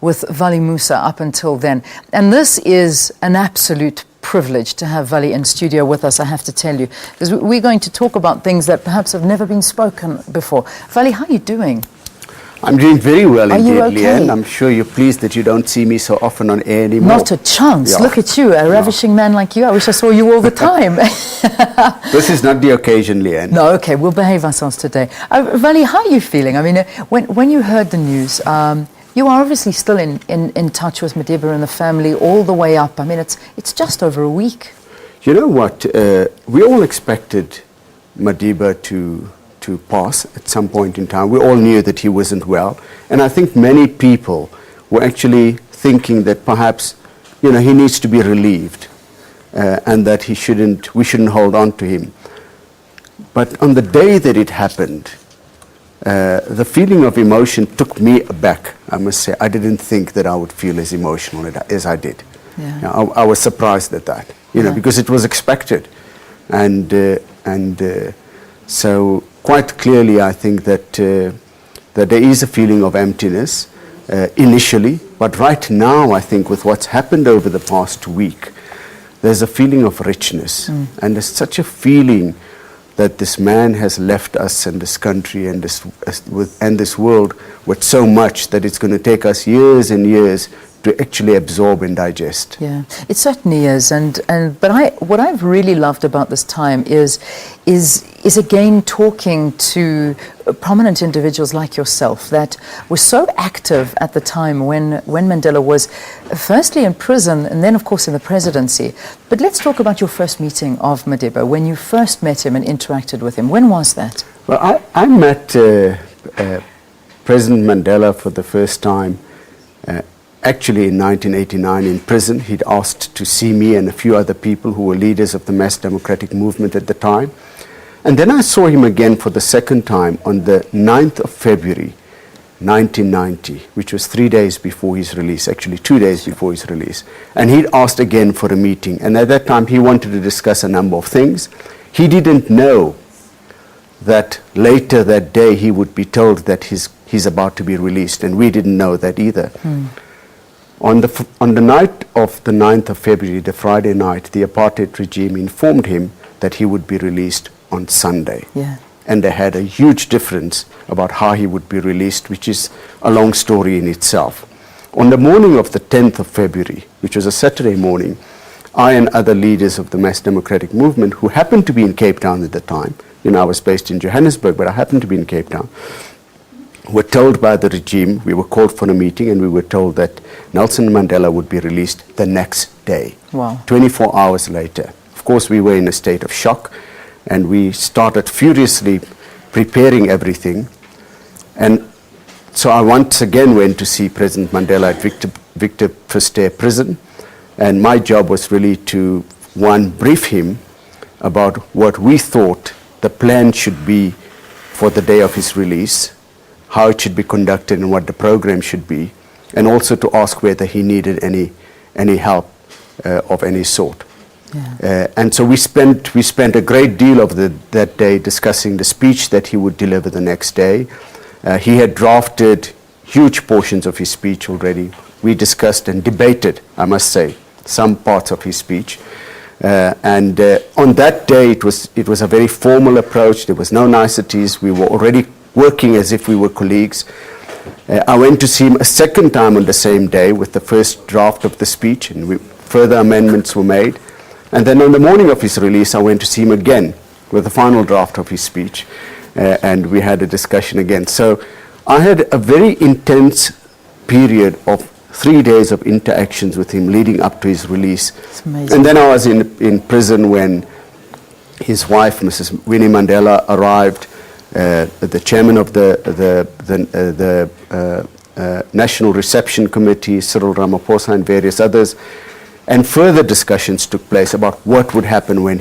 with Valli Moosa up until then. And this is an absolute privilege to have Valli in studio with us, I have to tell you, because we're going to talk about things that perhaps have never been spoken before. Valli, how are you doing? I'm doing very well indeed, you okay? Leanne. I'm sure you're pleased that you don't see me so often on air anymore. Not a chance. Yeah. Look at you, a ravishing man like you. I wish I saw you all the time. This is not the occasion, Leanne. No, okay, we'll behave ourselves today. Valli, how are you feeling? I mean, when you heard the news, you are obviously still in touch with Madiba and the family all the way up. I mean, it's just over a week. You know what? We all expected Madiba to pass at some point in time. We all knew that he wasn't well. And I think many people were actually thinking that perhaps, he needs to be relieved and that we shouldn't hold on to him. But on the day that it happened, the feeling of emotion took me aback, I must say. I didn't think that I would feel as emotional as I did. Yeah. I was surprised at that, because it was expected. So quite clearly, I think that there is a feeling of emptiness initially, but right now, I think with what's happened over the past week, there's a feeling of richness, and there's such a feeling that this man has left us and this country and this world with so much that it's going to take us years and years to actually absorb and digest. Yeah, it certainly is. But what I've really loved about this time is again talking to prominent individuals like yourself that were so active at the time when Mandela was firstly in prison and then of course in the presidency. But let's talk about your first meeting of Madiba, when you first met him and interacted with him. When was that? Well, I met President Mandela for the first time actually in 1989 in prison. He'd asked to see me and a few other people who were leaders of the mass democratic movement at the time. And then I saw him again for the second time on the 9th of February 1990, which was 3 days before his release, actually 2 days before his release. And he'd asked again for a meeting. And at that time he wanted to discuss a number of things. He didn't know that later that day he would be told that he's about to be released, and we didn't know that either. On the night of the 9th of February, the Friday night, the apartheid regime informed him that he would be released on Sunday. Yeah. And they had a huge difference about how he would be released, which is a long story in itself. On the morning of the 10th of February, which was a Saturday morning, I and other leaders of the mass democratic movement who happened to be in Cape Town at the time, I was based in Johannesburg, but I happened to be in Cape Town, were told by the regime, we were called for a meeting, and we were told that Nelson Mandela would be released the next day. Wow. 24 hours later. Of course, we were in a state of shock, and we started furiously preparing everything. And so I once again went to see President Mandela at Victor Verster prison, and my job was really to, one, brief him about what we thought the plan should be for the day of his release, how it should be conducted and what the program should be, and also to ask whether he needed any help of any sort. Yeah. And so we spent a great deal of that day discussing the speech that he would deliver the next day. He had drafted huge portions of his speech already. We discussed and debated, I must say, some parts of his speech. And on that day, it was a very formal approach. There was no niceties. We were already working as if we were colleagues. I went to see him a second time on the same day with the first draft of the speech, and further amendments were made. And then on the morning of his release, I went to see him again with the final draft of his speech, and we had a discussion again. So I had a very intense period of 3 days of interactions with him leading up to his release. And then I was in prison when his wife, Mrs. Winnie Mandela, arrived. The chairman of the National Reception Committee, Cyril Ramaphosa, and various others, and further discussions took place about what would happen when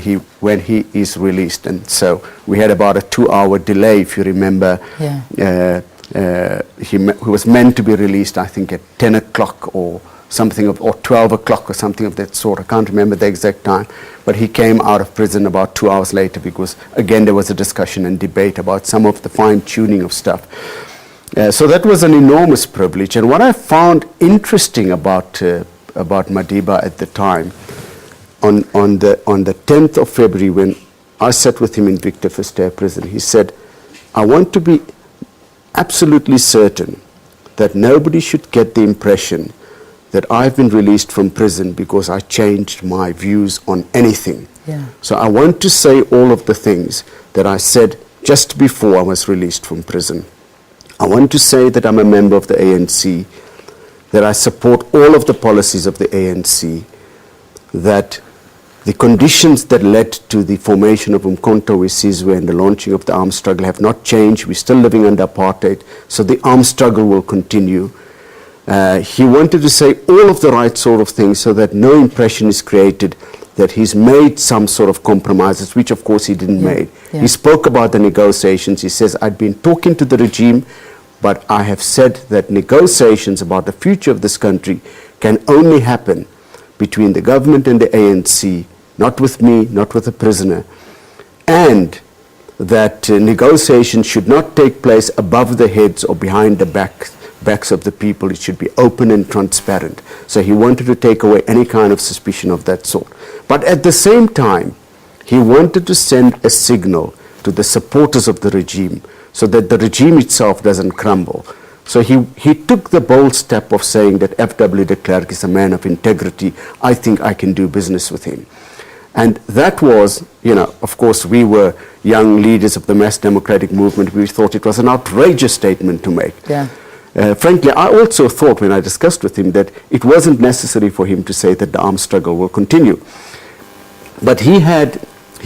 he is released. And so we had about a 2-hour delay, if you remember. Yeah. He was meant to be released, I think, at 10 o'clock or something, or 12 o'clock or something of that sort. I can't remember the exact time. But he came out of prison about 2 hours later because, again, there was a discussion and debate about some of the fine-tuning of stuff. So that was an enormous privilege. And what I found interesting about Madiba at the time, on the 10th of February, when I sat with him in Victor Verster prison, he said, I want to be absolutely certain that nobody should get the impression that I've been released from prison because I changed my views on anything. Yeah. So I want to say all of the things that I said just before I was released from prison. I want to say that I'm a member of the ANC, that I support all of the policies of the ANC, that the conditions that led to the formation of Umkhonto we Sizwe and the launching of the armed struggle have not changed. We're still living under apartheid, so the armed struggle will continue. He wanted to say all of the right sort of things so that no impression is created that he's made some sort of compromises, which of course he didn't make. Yeah. He spoke about the negotiations. He says, I'd been talking to the regime, but I have said that negotiations about the future of this country can only happen between the government and the ANC, not with me, not with the prisoner, and that negotiations should not take place above the heads or behind the backs of the people. It should be open and transparent. So he wanted to take away any kind of suspicion of that sort. But at the same time, he wanted to send a signal to the supporters of the regime so that the regime itself doesn't crumble. So he took the bold step of saying that F.W. de Klerk is a man of integrity. I think I can do business with him. And that was, of course, we were young leaders of the mass democratic movement. We thought it was an outrageous statement to make. Yeah. Frankly, I also thought when I discussed with him that it wasn't necessary for him to say that the armed struggle will continue. But he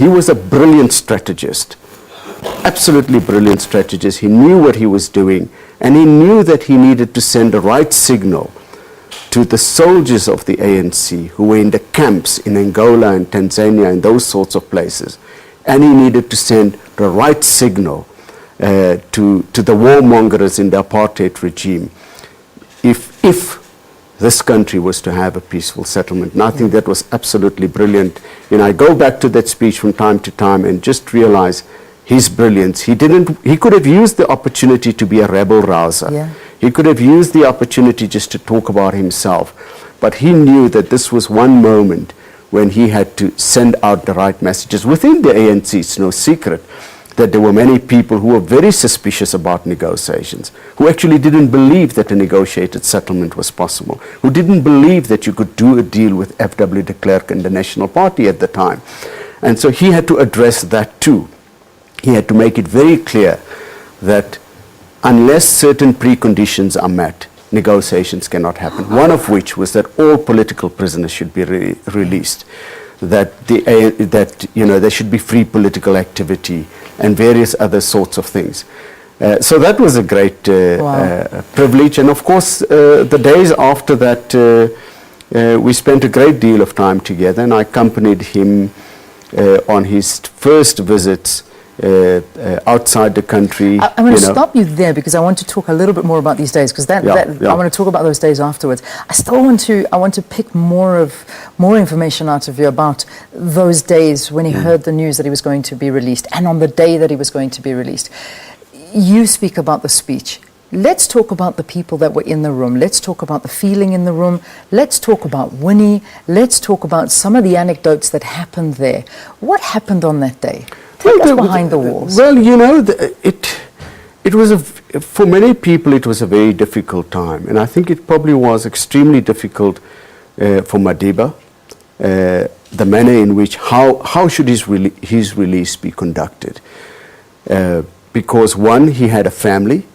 was a brilliant strategist, absolutely brilliant strategist. He knew what he was doing, and he knew that he needed to send the right signal to the soldiers of the ANC who were in the camps in Angola and Tanzania and those sorts of places. And he needed to send the right signal to the warmongers in the apartheid regime if this country was to have a peaceful settlement. And I think that was absolutely brilliant. I go back to that speech from time to time and just realize his brilliance. He could have used the opportunity to be a rebel rouser. Yeah. He could have used the opportunity just to talk about himself. But he knew that this was one moment when he had to send out the right messages. Within the ANC, it's no secret that there were many people who were very suspicious about negotiations, who actually didn't believe that a negotiated settlement was possible, who didn't believe that you could do a deal with F.W. de Klerk and the National Party at the time. And so he had to address that too. He had to make it very clear that unless certain preconditions are met, negotiations cannot happen. One of which was that all political prisoners should be released, that there should be free political activity and various other sorts of things. So that was a great privilege. And of course, the days after that, we spent a great deal of time together, and I accompanied him on his first visits outside the country. I'm going to stop you there because I want to talk a little bit more about these days, because I want to talk about those days afterwards. I still want to pick more information out of you about those days when he heard the news that he was going to be released, and on the day that he was going to be released. You speak about the speech. Let's talk about the people that were in the room. Let's talk about the feeling in the room. Let's talk about Winnie. Let's talk about some of the anecdotes that happened there. What happened on that day? Take us behind the walls. Well, it was for many people it was a very difficult time, and I think it probably was extremely difficult for Madiba. The manner in which how should his release be conducted? Because one, he had a family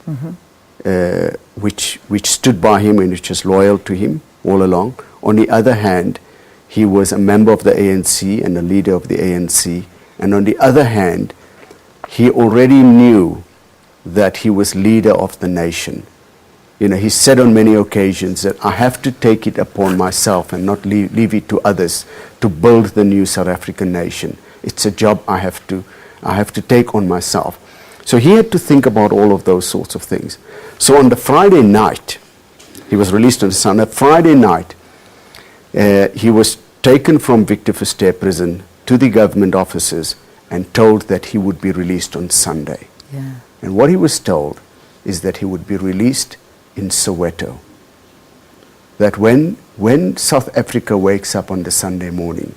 which stood by him and which was loyal to him all along. On the other hand, he was a member of the ANC and a leader of the ANC. And on the other hand, he already knew that he was leader of the nation. He said on many occasions that I have to take it upon myself and not leave it to others to build the new South African nation. It's a job I have to take on myself. So he had to think about all of those sorts of things. So on the Friday night, he was released on the Sunday. On Friday night, he was taken from Victor Verster prison to the government offices and told that he would be released on Sunday. Yeah. And what he was told is that he would be released in Soweto. That when South Africa wakes up on the Sunday morning,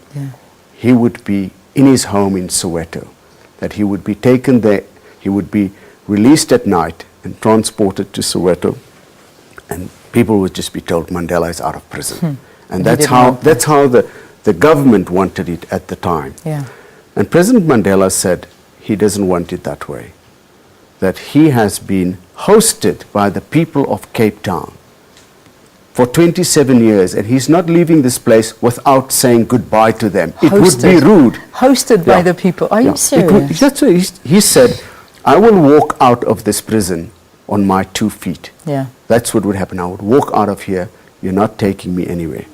he would be in his home in Soweto, that he would be taken there, he would be released at night and transported to Soweto, and people would just be told Mandela is out of prison. And that's how the government wanted it at the time. And President Mandela said he doesn't want it that way, that he has been hosted by the people of Cape Town for 27 years, and he's not leaving this place without saying goodbye to them. It would be rude. Hosted by the people. Are you serious? That's what he said, I will walk out of this prison on my 2 feet. That's what would happen. I would walk out of here. You're not taking me anywhere.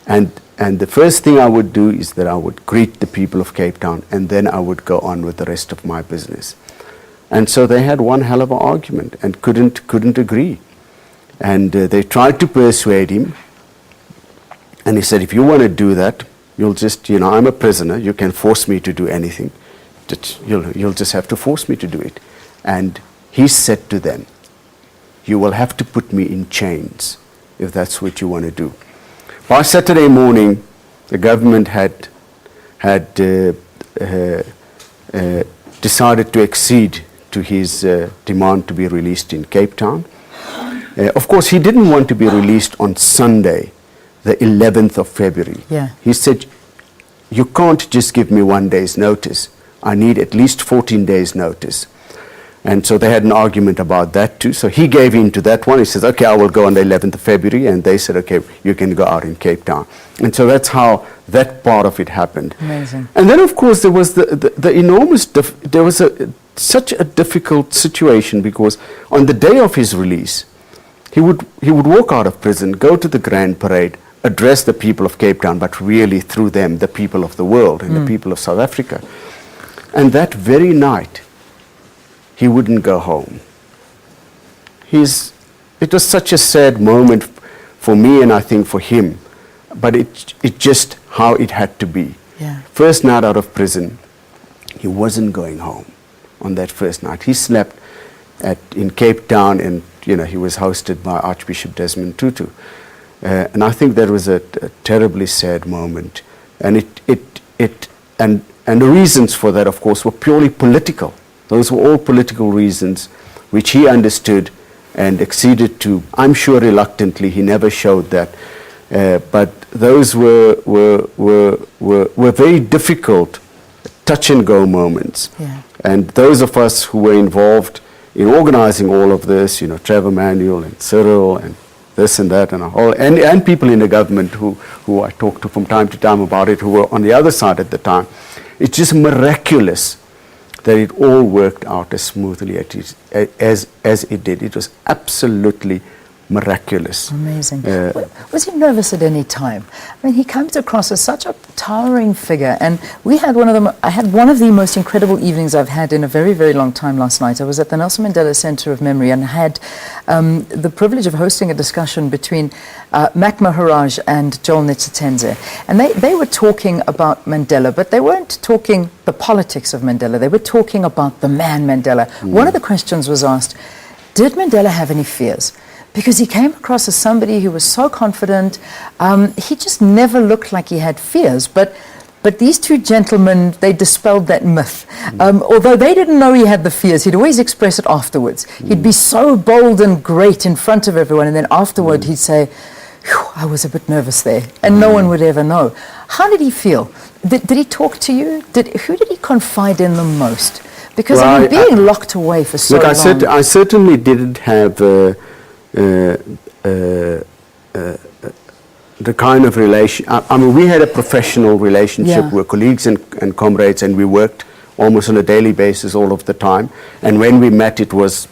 And the first thing I would do is that I would greet the people of Cape Town, and then I would go on with the rest of my business. And so they had one hell of an argument and couldn't agree. And they tried to persuade him. And he said, if you want to do that, you'll just, I'm a prisoner. You can force me to do anything. You'll just have to force me to do it. And he said to them, you will have to put me in chains if that's what you want to do. By Saturday morning, the government had decided to accede to his demand to be released in Cape Town. Of course, he didn't want to be released on Sunday, the 11th of February. He said, you can't just give me 1 day's notice. I need at least 14 days' notice. And so they had an argument about that too. So he gave in to that one. He says, okay, I will go on the 11th of February. And they said, okay, you can go out in Cape Town. And so that's how that part of it happened. Amazing. And then, of course, there was the enormous, there was such a difficult situation, because on the day of his release, he would walk out of prison, go to the Grand Parade, address the people of Cape Town, but really through them, the people of the world and the people of South Africa. And that very night, he wouldn't go home. It was such a sad moment for me, and I think for him, but it just how it had to be. First night out of prison, he wasn't going home on that first night. He slept in Cape Town, and he was hosted by Archbishop Desmond Tutu. And I think that was a terribly sad moment. And and the reasons for that, of course, were purely political. Those were all political reasons which he understood and acceded to. I'm sure reluctantly, he never showed that. But those were very difficult touch and go moments. And those of us who were involved in organizing all of this, Trevor Manuel and Cyril and this and that and people in the government who I talked to from time to time about it, who were on the other side at the time, it's just miraculous that it all worked out as smoothly as it did. It was absolutely miraculous. Amazing. Was he nervous at any time? I mean, he comes across as such a towering figure, and I had one of the most incredible evenings I've had in a very, very long time last night. I was at the Nelson Mandela Center of Memory and had the privilege of hosting a discussion between Mac Maharaj and Joel Netshitenzhe. And they were talking about Mandela, but they weren't talking the politics of Mandela. They were talking about the man Mandela. One of the questions was asked, did Mandela have any fears? Because he came across as somebody who was so confident. He just never looked like he had fears. But these two gentlemen, they dispelled that myth. Although they didn't know he had the fears, he'd always express it afterwards. He'd be so bold and great in front of everyone, and then afterward he'd say, I was a bit nervous there. And no one would ever know. How did he feel? Did he talk to you? Who did he confide in the most? Because being locked away for so long. I certainly didn't have the kind of relation. I mean, we had a professional relationship. We were colleagues and comrades, and we worked almost on a daily basis all of the time. And when we met, it was,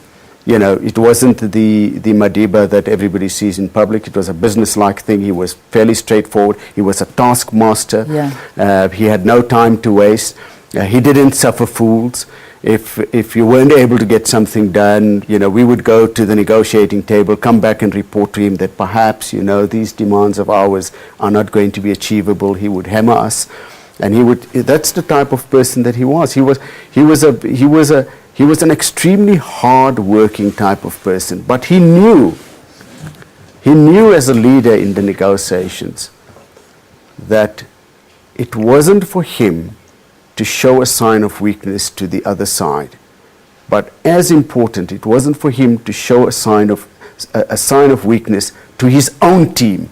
it wasn't the Madiba that everybody sees in public. It was a business-like thing. He was fairly straightforward. He was a taskmaster. He had no time to waste. He didn't suffer fools. If you weren't able to get something done, we would go to the negotiating table, come back and report to him that perhaps, these demands of ours are not going to be achievable. He would hammer us, and that's the type of person that he was. He was He was an extremely hard-working type of person, but he knew as a leader in the negotiations that it wasn't for him to show a sign of weakness to the other side. But as important, it wasn't for him to show a sign of weakness to his own team.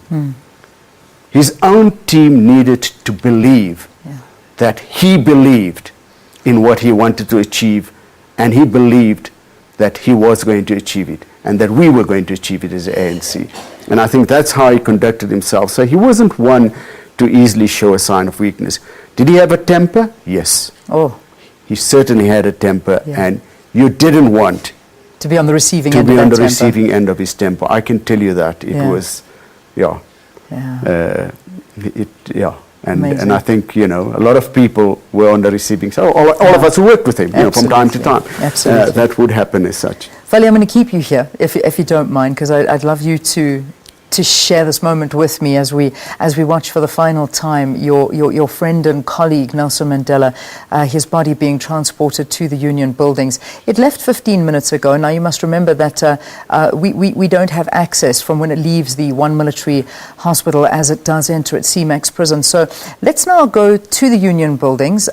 His own team needed to believe that he believed in what he wanted to achieve, and he believed that he was going to achieve it, and that we were going to achieve it as the ANC. And I think that's how he conducted himself. So he wasn't one to easily show a sign of weakness. Did he have a temper? Yes. Oh. He certainly had a temper, and you didn't want to be on the receiving end of that temper. Receiving end of his temper. I can tell you that. It was, And I think, you know, a lot of people were on the receiving side. All of us who worked with him, you know, from time to time. Absolutely. That would happen as such. Valli, I'm going to keep you here, if you don't mind, because I'd love you to share this moment with me as we watch for the final time your friend and colleague Nelson Mandela, his body being transported to the Union buildings. It left 15 minutes ago. Now you must remember that we don't have access from when it leaves the one military hospital as it does enter at CMAX prison. So let's now go to the Union buildings.